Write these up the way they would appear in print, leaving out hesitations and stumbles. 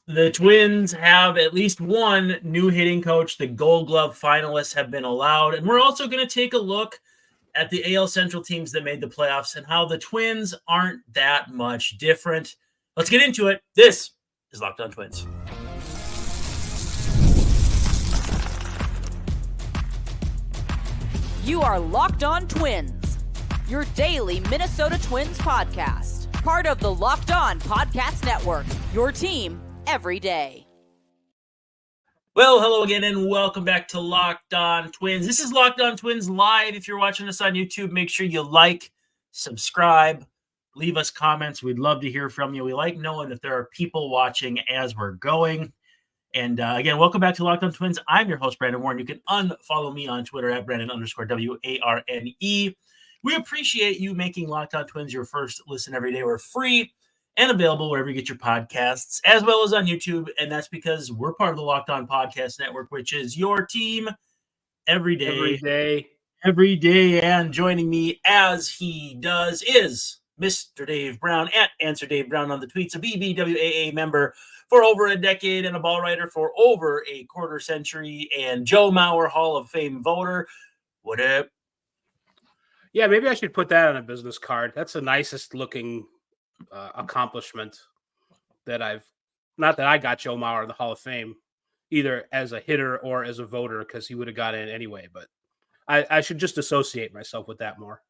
The Twins have at least one new hitting coach. The Gold Glove finalists have been allowed. And we're also going to take a look at the AL Central teams that made the playoffs and how the Twins aren't that much different. Let's get into it. This is Locked On Twins. You are Locked On Twins, your daily Minnesota Twins podcast. Part of the Locked On Podcast Network, your team every day. Well, hello again, and welcome back to Locked On Twins. This is Locked On Twins Live. If you're watching us on YouTube, make sure you like, subscribe, leave us comments. We'd love to hear from you. We like knowing that there are people watching as we're going. And again, welcome back to Locked On Twins. I'm your host, Brandon Warren. You can unfollow me on Twitter at Brandon_WARNE. We appreciate you making Locked On Twins your first listen every day. We're free and available wherever you get your podcasts, as well as on YouTube. And that's because we're part of the Locked On Podcast Network, which is your team every day. Every day. And joining me as he does is Mr. Dave Brown at Answer Dave Brown on the tweets, a BBWAA member for over a decade and a ball writer for over a quarter century, and Joe Mauer Hall of Fame voter. What up? Yeah, maybe I should put that on a business card. That's the nicest looking accomplishment that not that I got Joe Mauer in the Hall of Fame, either as a hitter or as a voter, because he would have got in anyway. But I should just associate myself with that more.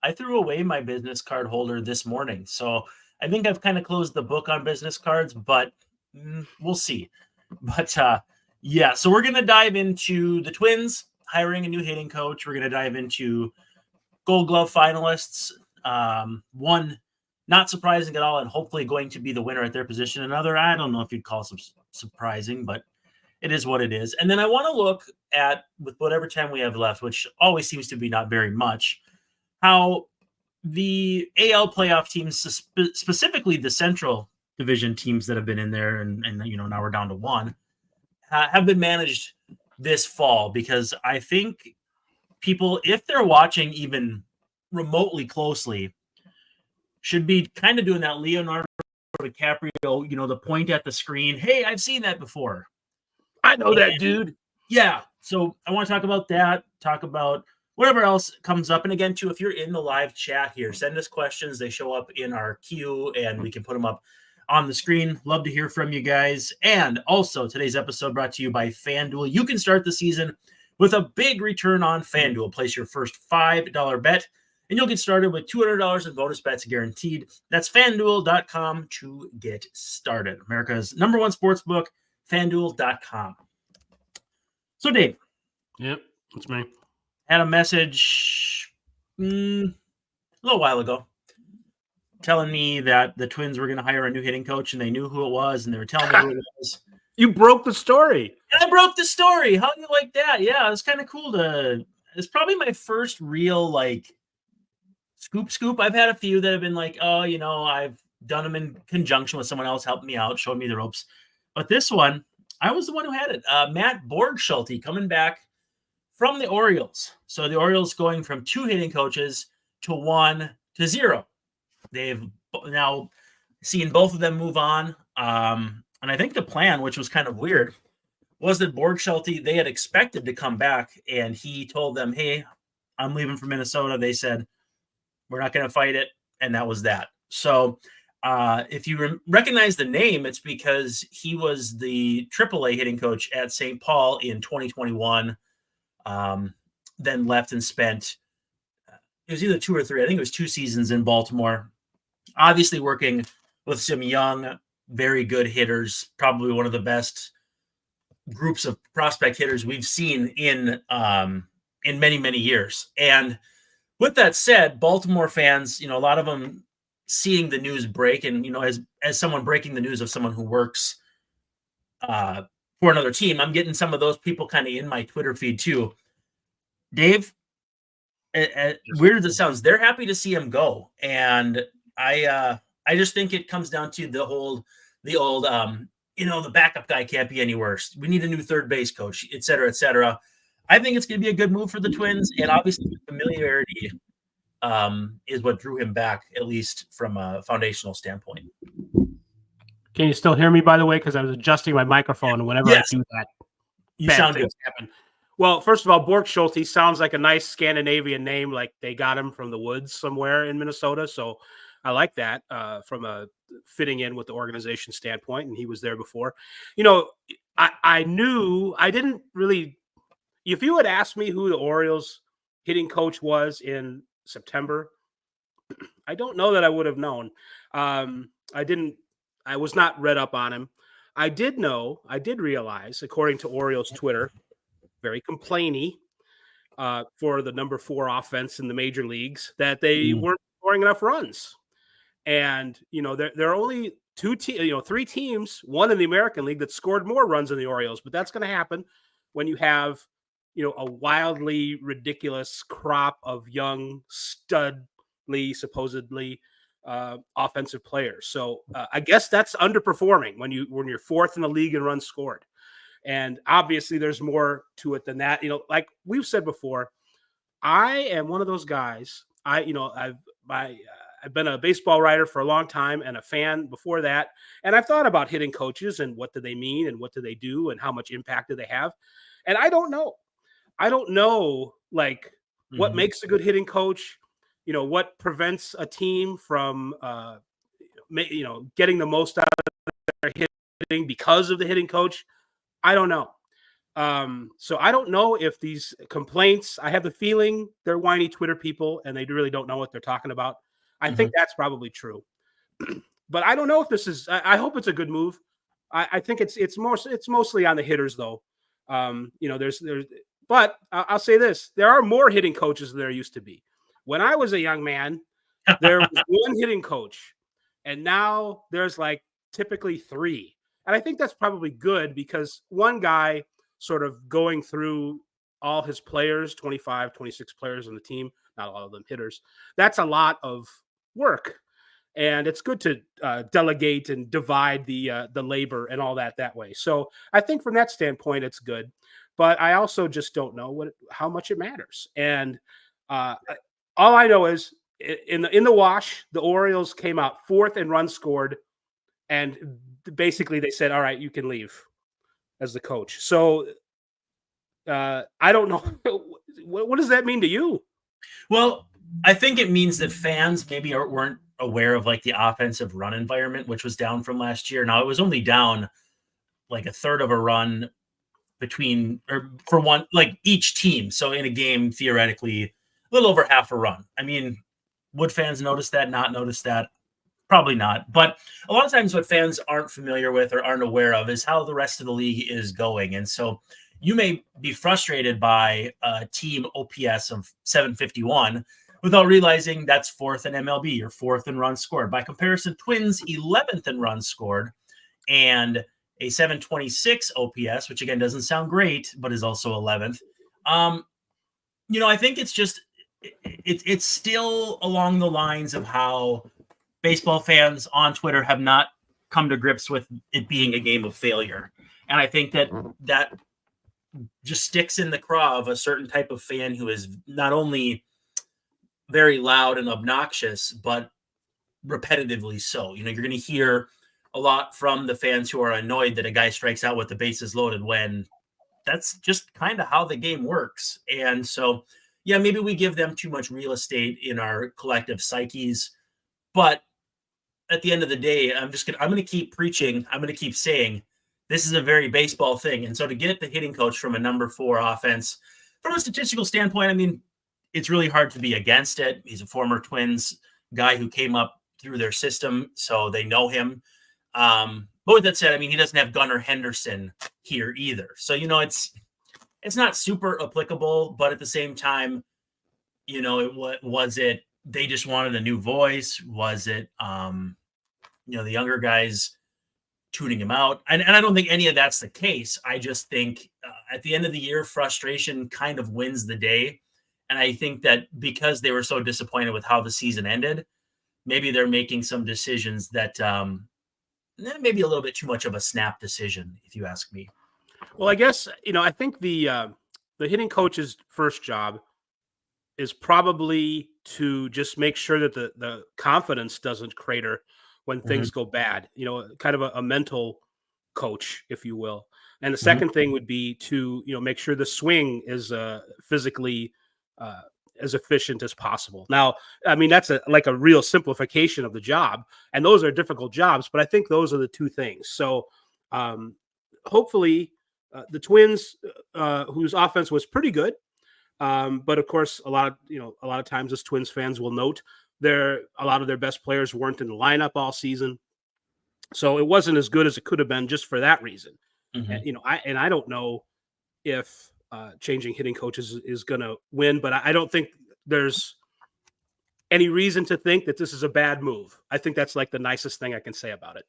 I threw away my business card holder this morning, so I think I've kind of closed the book on business cards, but we'll see. But yeah, so we're going to dive into the Twins hiring a new hitting coach. We're going to dive into Gold Glove finalists. One not surprising at all, and hopefully going to be the winner at their position. Another, I don't know if you'd call surprising, but it is what it is. And then I want to look at, with whatever time we have left, which always seems to be not very much, how the AL playoff teams, specifically the Central Division teams that have been in there, and now we're down to one, have been managed this fall. Because I think people, if they're watching even remotely closely, should be kind of doing that Leonardo DiCaprio, the point at the screen. Hey, I've seen that before. I know that, dude. Yeah. So I want to talk about that, talk about whatever else comes up. And again, too, if you're in the live chat here, send us questions. They show up in our queue, and we can put them up on the screen. Love to hear from you guys. And also, today's episode brought to you by FanDuel. You can start the season with a big return on FanDuel. Place your first $5 bet, and you'll get started with $200 in bonus bets guaranteed. That's FanDuel.com to get started. America's #1 sportsbook, FanDuel.com. So, Dave. Yep, that's me. Had a message a little while ago telling me that the Twins were going to hire a new hitting coach, and they knew who it was, and they were telling me who it was. You broke the story. And I broke the story. How do you like that? Yeah, it's kind of cool it's probably my first real, scoop. I've had a few that have been like, oh, I've done them in conjunction with someone else, helped me out, showed me the ropes. But this one, I was the one who had it. Matt Borgschulte coming back from the Orioles. So the Orioles going from 2 hitting coaches to 1 to 0. They've now seen both of them move on. And I think the plan, which was kind of weird, was that Borgschulte, they had expected to come back, and he told them, hey, I'm leaving for Minnesota. They said, we're not going to fight it. And that was that. So if you recognize the name, it's because he was the AAA hitting coach at St. Paul in 2021. Then left and spent, it was either 2 or 3, I think it was 2 seasons in Baltimore, obviously working with some young, very good hitters, probably one of the best groups of prospect hitters we've seen in many, many years. And with that said, Baltimore fans, a lot of them seeing the news break, and, as someone breaking the news of someone who works for another team, I'm getting some of those people kind of in my Twitter feed too. Dave, weird as it sounds, they're happy to see him go. And I just think it comes down to the old, the backup guy can't be any worse. We need a new third base coach, et cetera, et cetera. I think it's going to be a good move for the Twins. And obviously the familiarity is what drew him back, at least from a foundational standpoint. Can you still hear me, by the way? Because I was adjusting my microphone, and whenever Yes. I do that, You bad sound things good. happen. Well, first of all, Borgschulte sounds like a nice Scandinavian name, like they got him from the woods somewhere in Minnesota. So I like that from a fitting in with the organization standpoint, and he was there before. You know, I knew I didn't really. If you had asked me who the Orioles hitting coach was in September, I don't know that I would have known. I didn't. I was not read up on him. I did know. I did realize, according to Orioles Twitter, very complainy for the number 4 offense in the major leagues, that they weren't scoring enough runs. And there are only 3 teams, one in the American League, that scored more runs than the Orioles. But that's going to happen when you have a wildly ridiculous crop of young studly, supposedly offensive players. So I guess that's underperforming when you're 4th in the league in runs scored. And obviously, there's more to it than that. Like we've said before, I am one of those guys. I've been a baseball writer for a long time and a fan before that. And I've thought about hitting coaches and what do they mean and what do they do and how much impact do they have. And I don't know. Like what makes a good hitting coach. What prevents a team from getting the most out of their hitting because of the hitting coach. I don't know. So I don't know if these complaints, I have the feeling they're whiny Twitter people and they really don't know what they're talking about. I think that's probably true. But I don't know if this is, I hope it's a good move. I think it's mostly on the hitters though. But I'll say this, there are more hitting coaches than there used to be. When I was a young man, there was one hitting coach and now there's like typically 3. And I think that's probably good because one guy sort of going through all his players, 25, 26 players on the team, not all of them hitters, that's a lot of work. And it's good to delegate and divide the labor and all that way. So I think from that standpoint, it's good. But I also just don't know how much it matters. And all I know is in the wash, the Orioles came out 4th in runs scored. And basically they said, all right, you can leave as the coach. So I don't know. What does that mean to you? Well, I think it means that fans maybe weren't aware of like the offensive run environment, which was down from last year. Now it was only down like a third of a run for one, like each team. So in a game, theoretically, a little over half a run. I mean, would fans notice that, not notice that? Probably not. But a lot of times what fans aren't familiar with or aren't aware of is how the rest of the league is going. And so you may be frustrated by a team OPS of 751 without realizing that's 4th in MLB or 4th in runs scored. By comparison, Twins 11th in runs scored and a 726 OPS, which again doesn't sound great, but is also 11th. I think it's just it's still along the lines of how baseball fans on Twitter have not come to grips with it being a game of failure. And I think that just sticks in the craw of a certain type of fan who is not only very loud and obnoxious, but repetitively so. You're going to hear a lot from the fans who are annoyed that a guy strikes out with the bases loaded when that's just kind of how the game works. And so, yeah, maybe we give them too much real estate in our collective psyches, but at the end of the day, I'm going to keep preaching. I'm going to keep saying this is a very baseball thing. And so to get the hitting coach from a number 4 offense, from a statistical standpoint, I mean, it's really hard to be against it. He's a former Twins guy who came up through their system, so they know him. But with that said, I mean, he doesn't have Gunnar Henderson here either. So, it's not super applicable, but at the same time, they just wanted a new voice? Was it, the younger guys tuning him out? And I don't think any of that's the case. I just think at the end of the year, frustration kind of wins the day. And I think that because they were so disappointed with how the season ended, maybe they're making some decisions that maybe a little bit too much of a snap decision, if you ask me. Well, I guess, I think the hitting coach's first job is probably to just make sure that the confidence doesn't crater when things go bad, kind of a mental coach, if you will. And the Mhm. second thing would be to, make sure the swing is physically as efficient as possible. Now, I mean, that's like a real simplification of the job, and those are difficult jobs, but I think those are the two things. So hopefully the Twins, whose offense was pretty good, but of course, a lot of times as Twins fans will note, a lot of their best players weren't in the lineup all season. So it wasn't as good as it could have been just for that reason. Mhm. And I don't know if changing hitting coaches is going to win, but I don't think there's any reason to think that this is a bad move. I think that's like the nicest thing I can say about it.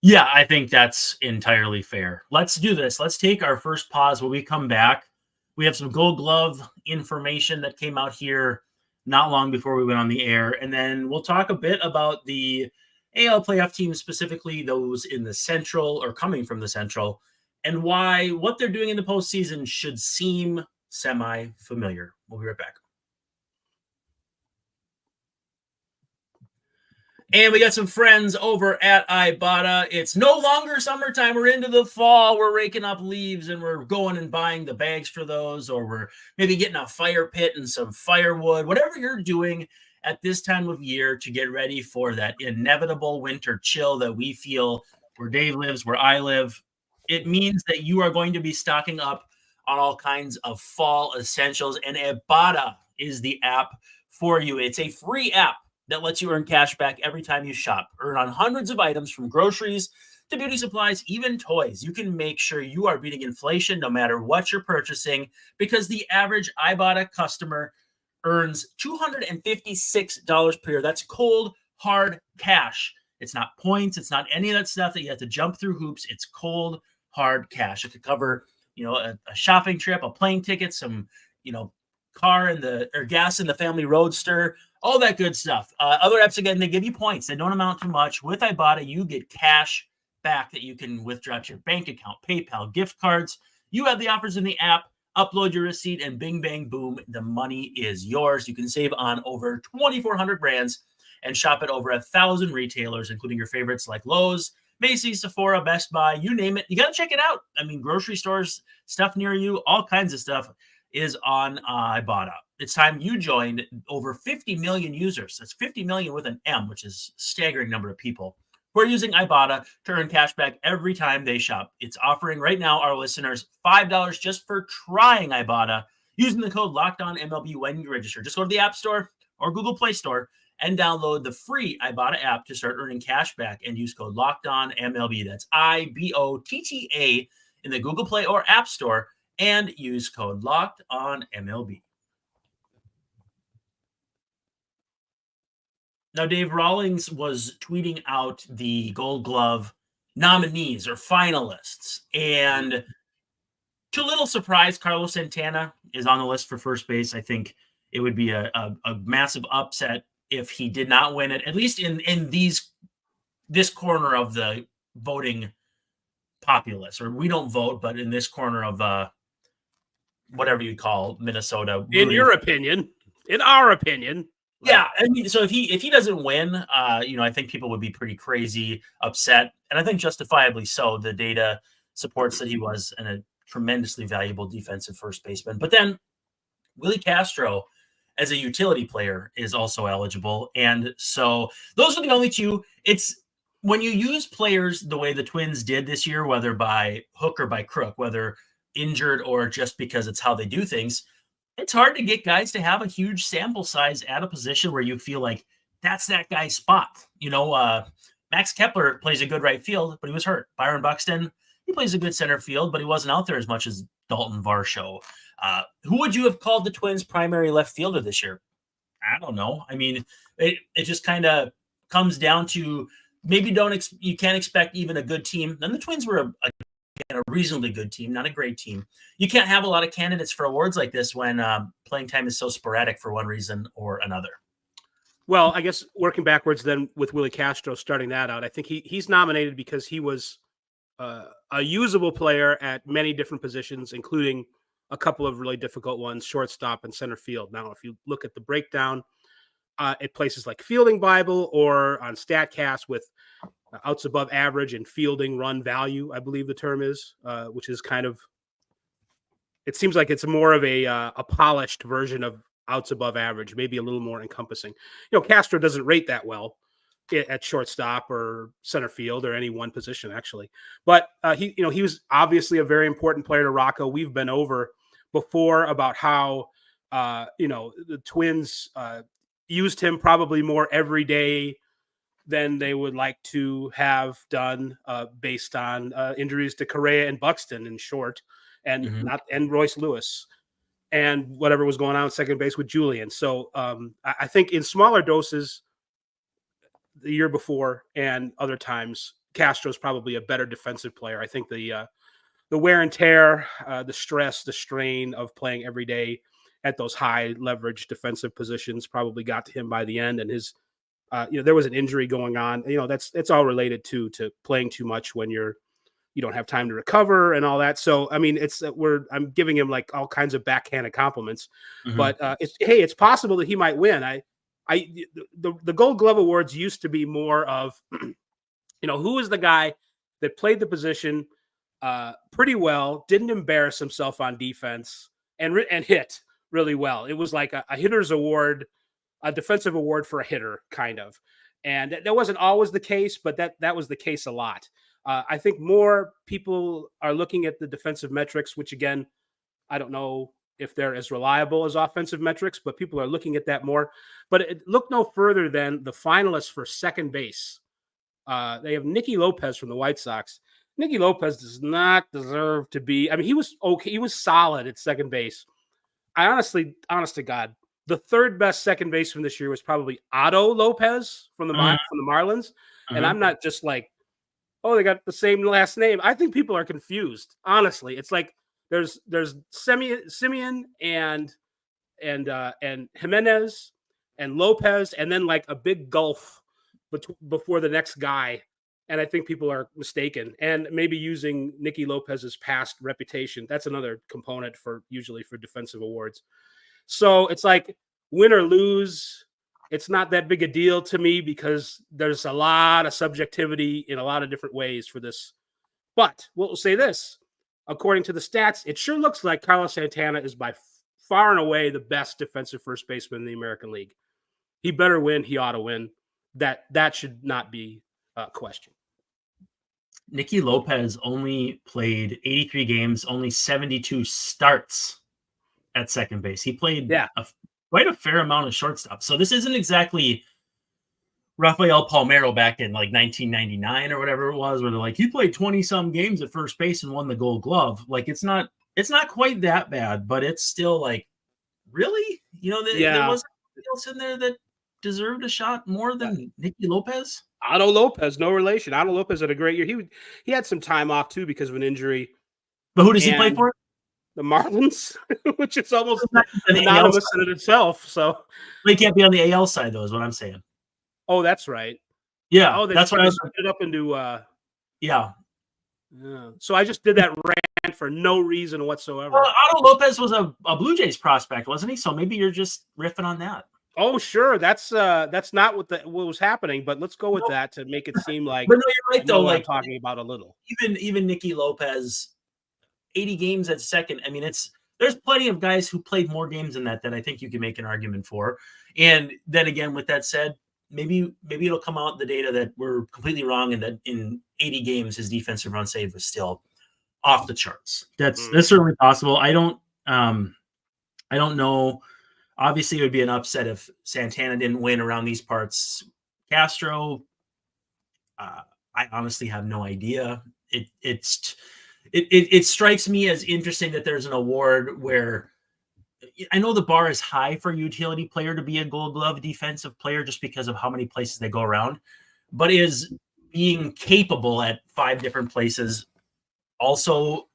Yeah, I think that's entirely fair. Let's do this. Let's take our first pause. When we come back, we have some Gold Glove information that came out here not long before we went on the air. And then we'll talk a bit about the AL playoff teams, specifically those in the Central or coming from the Central, and why what they're doing in the postseason should seem semi-familiar. We'll be right back. And we got some friends over at Ibata. It's no longer summertime. We're into the fall. We're raking up leaves and we're going and buying the bags for those, or we're maybe getting a fire pit and some firewood, whatever you're doing at this time of year to get ready for that inevitable winter chill that we feel where Dave lives, where I live. It means that you are going to be stocking up on all kinds of fall essentials, and Ibata is the app for you. It's a free app that lets you earn cash back every time you shop. Earn on hundreds of items from groceries to beauty supplies, even toys. You can make sure you are beating inflation no matter what you're purchasing, because the average Ibata customer earns $256 per year. That's cold, hard cash. It's not points. It's not any of that stuff that you have to jump through hoops. It's cold, hard cash. It could cover, a shopping trip, a plane ticket, some, car or gas in the family roadster, all that good stuff. Other apps, again, they give you points. They don't amount to much. With Ibata, you get cash back that you can withdraw to your bank account, PayPal, gift cards. You have the offers in the app. Upload your receipt, and bing, bang, boom, the money is yours. You can save on over 2,400 brands and shop at over 1,000 retailers, including your favorites like Lowe's, Macy's, Sephora, Best Buy, you name it. You got to check it out. I mean, grocery stores, stuff near you, all kinds of stuff is on Ibata. It's time you joined over 50 million users. That's 50 million with an M, which is a staggering number of people who are using Ibata to earn cash back every time they shop. It's offering right now our listeners $5 just for trying Ibata using the code LOCKEDONMLB when you register. Just go to the App Store or Google Play Store and download the free Ibata app to start earning cash back and use code LOCKEDONMLB. That's IBOTTA in the Google Play or App Store, and use code LOCKEDONMLB. Now, Dave, Rawlings was tweeting out the Gold Glove nominees or finalists, and to little surprise, Carlos Santana is on the list for first base. I think it would be a massive upset if he did not win it, at least in this corner of the voting populace. Or we don't vote, but in this corner of whatever you call Minnesota. In your opinion, in our opinion. Yeah, I mean, so if he doesn't win, I think people would be pretty crazy upset, and I think justifiably so. The data supports that he was a tremendously valuable defensive first baseman. But then Willie Castro, as a utility player, is also eligible, and so those are the only two. It's when you use players the way the Twins did this year, whether by hook or by crook, whether injured or just because it's how they do things. It's hard to get guys to have a huge sample size at a position where you feel like that's that guy's spot. Max Kepler plays a good right field, but he was hurt. Byron Buxton, he plays a good center field, but he wasn't out there as much as Dalton Varsho. Who would you have called the Twins' primary left fielder this year? I don't know. I mean, it just kind of comes down to maybe you can't expect even a good team. And the Twins were a reasonably good team, not a great team. You can't have a lot of candidates for awards like this when playing time is so sporadic for one reason or another. Well, I guess working backwards then with Willie Castro, starting that out, I think he's nominated because he was a usable player at many different positions, including a couple of really difficult ones, shortstop and center field. Now, if you look at the breakdown, at places like Fielding Bible or on StatCast with outs above average and fielding run value, I believe the term is, which is kind of, it seems like it's more of a polished version of outs above average, maybe a little more encompassing. Castro doesn't rate that well at shortstop or center field or any one position, actually. But he was obviously a very important player to Rocco. We've been over before about how the Twins used him probably more every day than they would like to have done, based on injuries to Correa and Buxton in short, and and Royce Lewis, and whatever was going on at second base with Julian. So I think in smaller doses the year before and other times, Castro's probably a better defensive player. I think the wear and tear, the stress, the strain of playing every day at those high leverage defensive positions probably got to him by the end. And his, there was an injury going on. It's all related to playing too much when you don't have time to recover and all that. So, I mean, I'm giving him like all kinds of backhanded compliments, but it's possible that he might win. The Gold Glove Awards used to be more of, who is the guy that played the position pretty well, didn't embarrass himself on defense, and hit really well. It was like a hitter's award, a defensive award for a hitter, kind of. And that wasn't always the case, but that was the case a lot. I think more people are looking at the defensive metrics, which again, I don't know if they're as reliable as offensive metrics, but people are looking at that more. But look no further than the finalists for second base. They have Nicky Lopez from the White Sox. Nicky Lopez does not deserve to be. I mean, he was okay. He was solid at second base. Honest to God, the third best second baseman this year was probably Otto Lopez from the Marlins. And I'm not just like, oh, they got the same last name. I think people are confused. Honestly, it's like there's Simeon and Jimenez and Lopez, and then like a big gulf before the next guy. And I think people are mistaken, and maybe using Nicky Lopez's past reputation. That's another component usually for defensive awards. So it's like win or lose, it's not that big a deal to me because there's a lot of subjectivity in a lot of different ways for this. But we'll say this, according to the stats, it sure looks like Carlos Santana is by far and away the best defensive first baseman in the American League. He better win. He ought to win. That should not be a question. Nicky Lopez only played 83 games, only 72 starts at second base. He played quite a fair amount of shortstop. So this isn't exactly Rafael Palmeiro back in like 1999 or whatever it was, where they're like, he played 20 some games at first base and won the Gold Glove. Like it's not quite that bad, but it's still like, really? There wasn't anybody else in there that deserved a shot more than Nicky Lopez? Otto Lopez, no relation. Otto Lopez had a great year. He had some time off too because of an injury. But who does he play for? The Marlins, which is almost anonymous in itself. So he can't be on the AL side, though, is what I'm saying. Oh, that's right. Yeah. Oh, that's what I was split it up into. Yeah. So I just did that rant for no reason whatsoever. Well, Otto Lopez was a Blue Jays prospect, wasn't he? So maybe you're just riffing on that. Oh, sure. That's not what was happening, but let's go with that to make it seem like. But no, you're right though. Like I'm talking about a little. Even Nicky Lopez, 80 games at second. I mean, there's plenty of guys who played more games than that I think you can make an argument for. And then again, with that said, maybe it'll come out the data that we're completely wrong and that in 80 games his defensive run save was still off the charts. That's certainly possible. I don't know. Obviously, it would be an upset if Santana didn't win around these parts. Castro, I honestly have no idea. It strikes me as interesting that there's an award where I know the bar is high for a utility player to be a Gold Glove defensive player just because of how many places they go around, but is being capable at 5 different places also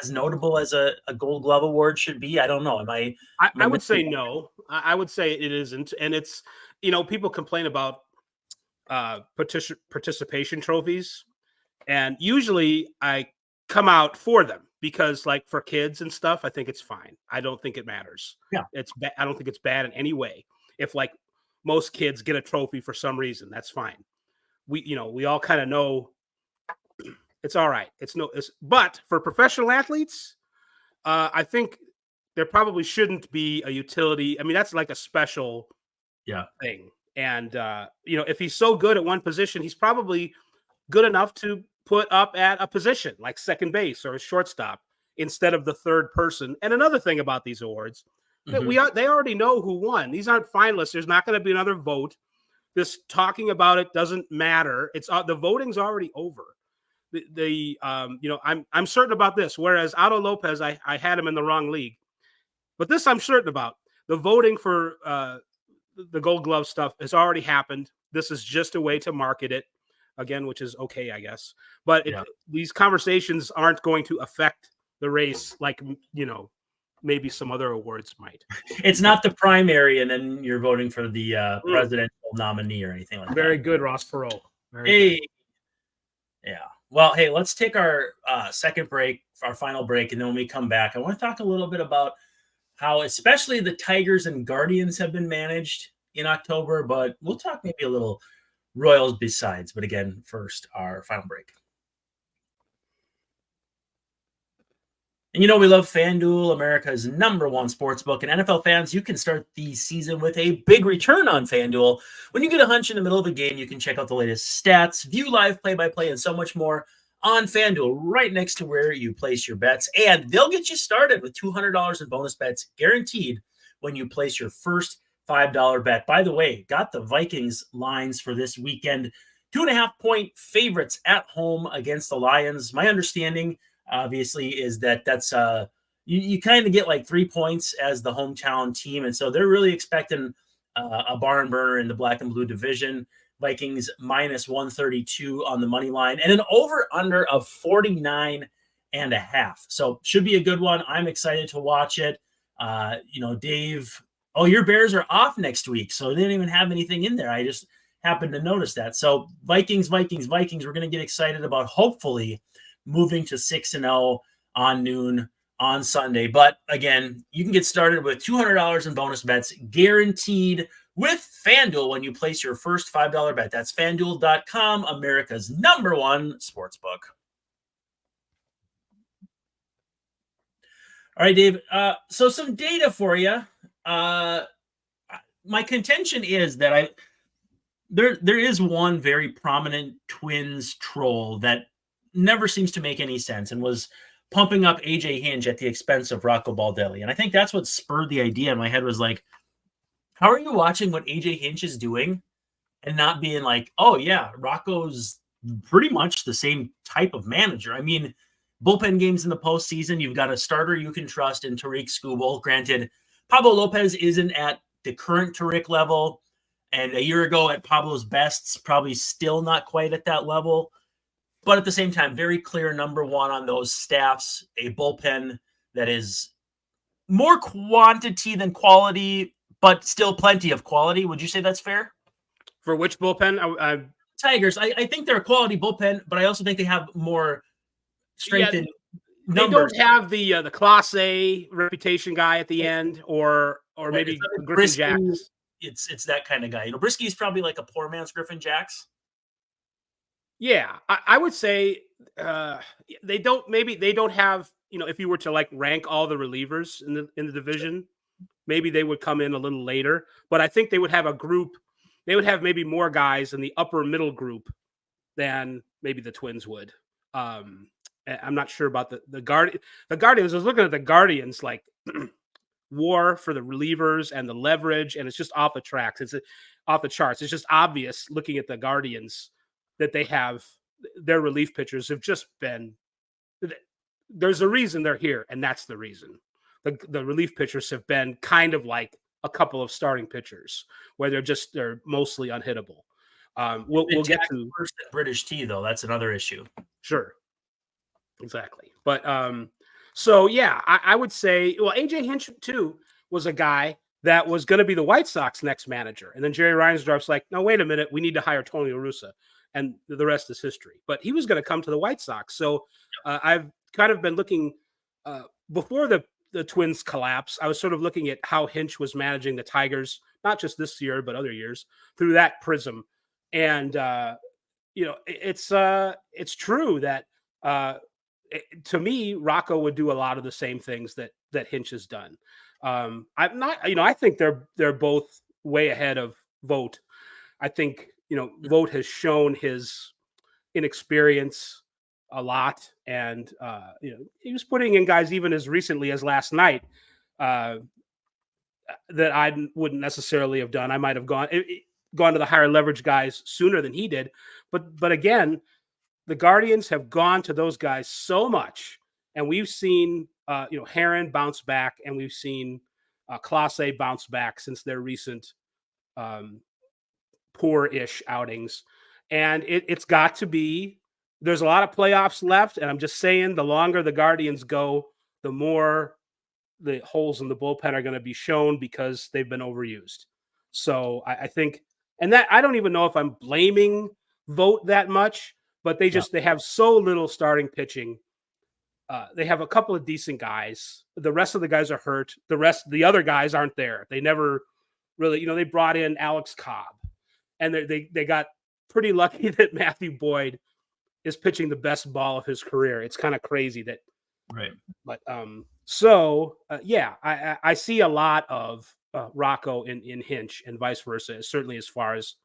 as notable as a Gold Glove award should be? I don't know. I would say no. I would say it isn't. And it's, people complain about participation trophies. And usually I come out for them because like for kids and stuff, I think it's fine. I don't think it matters. Yeah. I don't think it's bad in any way. If like most kids get a trophy for some reason. That's fine. We all kind of know it's all right. But for professional athletes, I think there probably shouldn't be a utility. I mean, that's like a special thing. And if he's so good at one position, he's probably good enough to put up at a position like second base or a shortstop instead of the third person. And another thing about these awards, that they already know who won. These aren't finalists. There's not going to be another vote. This talking about it doesn't matter. It's the voting's already over. I'm certain about this. Whereas Otto Lopez, I had him in the wrong league, but this I'm certain about. The voting for the Gold Glove stuff has already happened. This is just a way to market it again, which is okay, I guess. But these conversations aren't going to affect the race like maybe some other awards might. It's not the primary, and then you're voting for the presidential nominee or anything like that. Very good, Ross Perot. Hey. Yeah. Well, hey, let's take our second break, our final break, and then when we come back, I want to talk a little bit about how especially the Tigers and Guardians have been managed in October, but we'll talk maybe a little Royals besides. But again, first, our final break. And we love FanDuel, America's #1 sportsbook. And NFL fans, you can start the season with a big return on FanDuel. When you get a hunch in the middle of a game, you can check out the latest stats, view live play-by-play, and so much more on FanDuel right next to where you place your bets. And they'll get you started with $200 in bonus bets guaranteed when you place your first $5 bet. By the way, got the Vikings lines for this weekend. 2.5-point favorites at home against the Lions. My understanding obviously is that's you kind of get like 3 points as the hometown team, and so they're really expecting a barn burner in the black and blue division. Vikings -132 on the money line, and an over under of 49.5. So should be a good one. I'm excited to watch it. Dave, your Bears are off next week, so they didn't even have anything in there. I just happened to notice that. So Vikings, we're going to get excited about hopefully moving to 6-0 on noon on Sunday. But again, you can get started with $200 in bonus bets guaranteed with FanDuel when you place your first $5 bet. That's FanDuel.com, America's #1 sportsbook. All right, Dave. So some data for you. My contention is that there is one very prominent Twins troll that never seems to make any sense and was pumping up AJ Hinch at the expense of Rocco Baldelli. And I think that's what spurred the idea in my head was like, how are you watching what AJ Hinch is doing and not being like, oh yeah, Rocco's pretty much the same type of manager. I mean, bullpen games in the postseason, you've got a starter you can trust in Tariq Skubal. Granted, Pablo Lopez isn't at the current Tariq level. And a year ago at Pablo's best, probably still not quite at that level. But at the same time, very clear #1 on those staffs, a bullpen that is more quantity than quality, but still plenty of quality. Would you say that's fair? For which bullpen? Tigers. I think they're a quality bullpen, but I also think they have more strength in numbers. They don't have the Class A reputation guy at the end, or maybe Griffin Jax. It's that kind of guy. Brisky's probably like a poor man's Griffin Jax. Yeah, I would say they don't have, if you were to like rank all the relievers in the division, maybe they would come in a little later, but I think they would have a group. They would have maybe more guys in the upper middle group than maybe the Twins would. I'm not sure about the Guardians. I was looking at the Guardians, like WAR for the relievers and the leverage, and it's just off the tracks. It's off the charts. It's just obvious looking at the Guardians that they have. Their relief pitchers have just been, there's a reason they're here, and that's the reason. The relief pitchers have been kind of like a couple of starting pitchers where they're mostly unhittable. We'll get to first British tea, though. That's another issue. Sure. Exactly. But so yeah, I would say, well, AJ Hinch too was a guy that was going to be the White Sox next manager. And then Jerry Reinsdorf's like, no, wait a minute. We need to hire Tony La Russa. And the rest is history. But he was going to come to the White Sox. So I've kind of been looking before the the Twins collapse, I was sort of looking at how Hinch was managing the Tigers, not just this year, but other years, through that prism. And, it's true that to me, Rocco would do a lot of the same things that Hinch has done. I'm not, I think they're both way ahead of Vogt. I think, Vogt has shown his inexperience a lot, and he was putting in guys even as recently as last night that I wouldn't necessarily have done. I might have gone to the higher leverage guys sooner than he did, but again, the Guardians have gone to those guys so much, and we've seen Heron bounce back, and we've seen Clase bounce back since their recent poor-ish outings, and it's got to be. There's a lot of playoffs left, and I'm just saying the longer the Guardians go, the more the holes in the bullpen are going to be shown because they've been overused. So I think, and that I don't even know if I'm blaming Vogt that much, but they have so little starting pitching. They have a couple of decent guys. The rest of the guys are hurt. The other guys aren't there. They never really, they brought in Alex Cobb, and they got pretty lucky that Matthew Boyd is pitching the best ball of his career. It's kind of crazy that, right. But I see a lot of Rocco in Hinch and vice versa, certainly as far as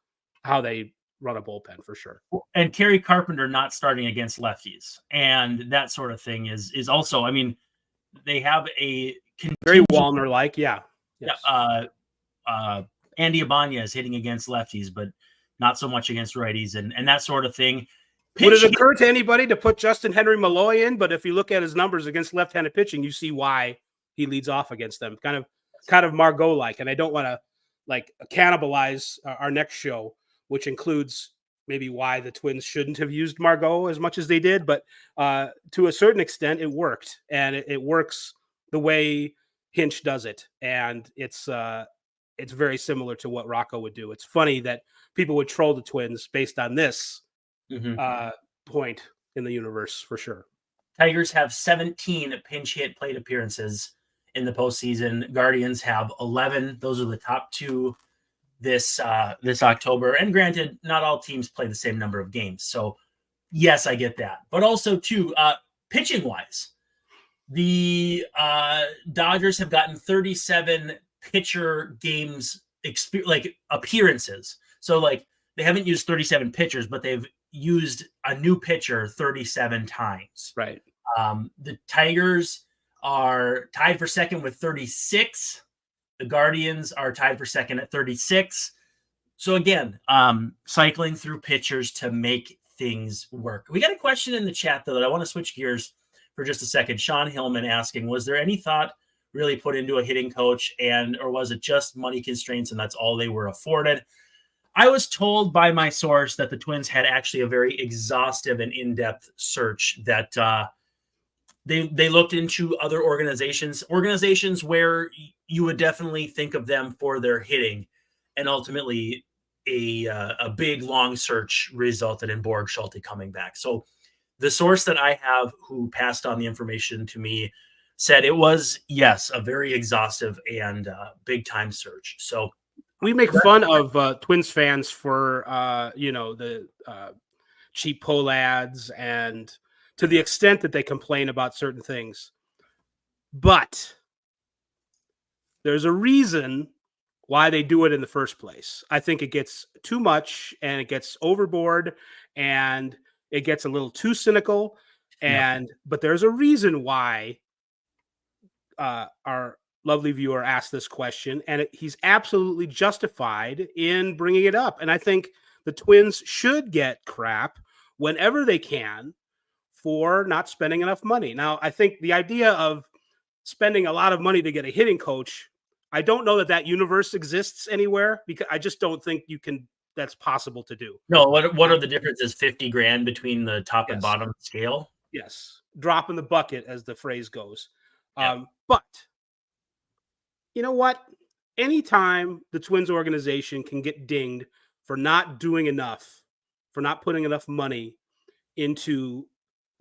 how they run a bullpen for sure. And Kerry Carpenter not starting against lefties and that sort of thing is also, I mean, they have a very Wallner-like, yeah. Yes. Andy Ibanez is hitting against lefties, but not so much against righties and that sort of thing. Would it occur to anybody to put Justin Henry Malloy in? But if you look at his numbers against left-handed pitching, you see why he leads off against them. Kind of Margot-like. And I don't want to cannibalize our next show, which includes maybe why the Twins shouldn't have used Margot as much as they did. But to a certain extent, it worked, and it works the way Hinch does it, and it's very similar to what Rocco would do. It's funny that people would troll the Twins based on this. Point in the universe for sure. Tigers have 17 pinch hit plate appearances in the postseason. Guardians have 11. Those are the top two this October. And granted, not all teams play the same number of games. So yes, I get that. But also too, pitching wise, the Dodgers have gotten 37 pitcher games appearances. So they haven't used 37 pitchers, but they've used a new pitcher 37 times. Right. The Tigers are tied for second with 36. The Guardians are tied for second at 36. So again, cycling through pitchers to make things work. We got a question in the chat though that I want to switch gears for just a second. Sean Hillman asking, was there any thought really put into a hitting coach or was it just money constraints and that's all they were afforded? I was told by my source that the Twins had actually a very exhaustive and in-depth search that they looked into other organizations where you would definitely think of them for their hitting, and ultimately a big long search resulted in Borgschulte coming back. So the source that I have who passed on the information to me said it was, yes, a very exhaustive and big time search. So we make fun of Twins fans for, the cheap pull ads and to the extent that they complain about certain things. But there's a reason why they do it in the first place. I think it gets too much and it gets overboard and it gets a little too cynical. But there's a reason why our lovely viewer asked this question, and he's absolutely justified in bringing it up. And I think the Twins should get crap whenever they can for not spending enough money. Now, I think the idea of spending a lot of money to get a hitting coach, I don't know that universe exists anywhere, because I just don't think that's possible to do. No, what are the differences? 50 grand between the top and bottom scale? Yes. Drop in the bucket, as the phrase goes. Yeah. But you know what? Anytime the Twins organization can get dinged for not doing enough, for not putting enough money into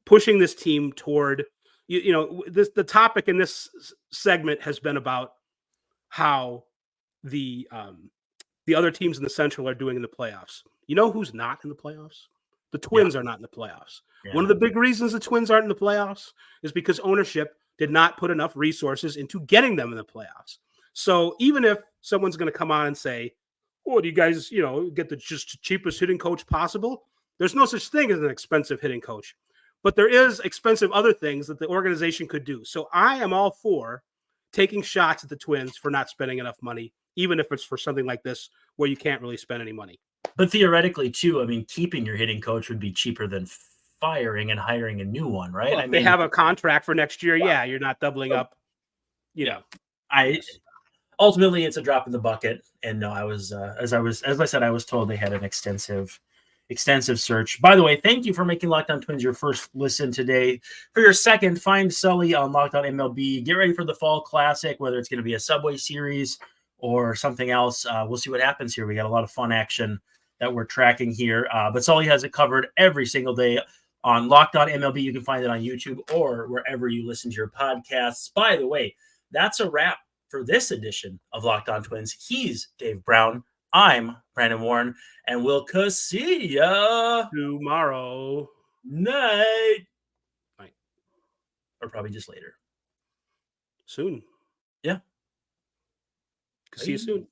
pushing this team toward, the topic in this segment has been about how the other teams in the Central are doing in the playoffs. You know who's not in the playoffs? The Twins are not in the playoffs. Yeah. One of the big reasons the Twins aren't in the playoffs is because ownership did not put enough resources into getting them in the playoffs. So even if someone's going to come on and say, "Oh, do you guys, get the just cheapest hitting coach possible?" There's no such thing as an expensive hitting coach, but there is expensive other things that the organization could do. So I am all for taking shots at the Twins for not spending enough money, even if it's for something like this where you can't really spend any money. But theoretically, too, I mean, keeping your hitting coach would be cheaper than firing and hiring a new one, right? Well, if they have a contract for next year, you're not doubling up. Ultimately, it's a drop in the bucket. And no, I was, as I said, I was told they had an extensive search. By the way, thank you for making Locked On Twins your first listen today. For your second, find Sully on Locked On MLB. Get ready for the Fall Classic, whether it's going to be a Subway Series or something else. We'll see what happens here. We got a lot of fun action that we're tracking here. But Sully has it covered every single day on Locked On MLB. You can find it on YouTube or wherever you listen to your podcasts. By the way, that's a wrap for this edition of Locked On Twins. He's Dave Brown. I'm Brandon Warren, and we'll see ya tomorrow night. Or probably just later. Soon. Yeah. See you soon.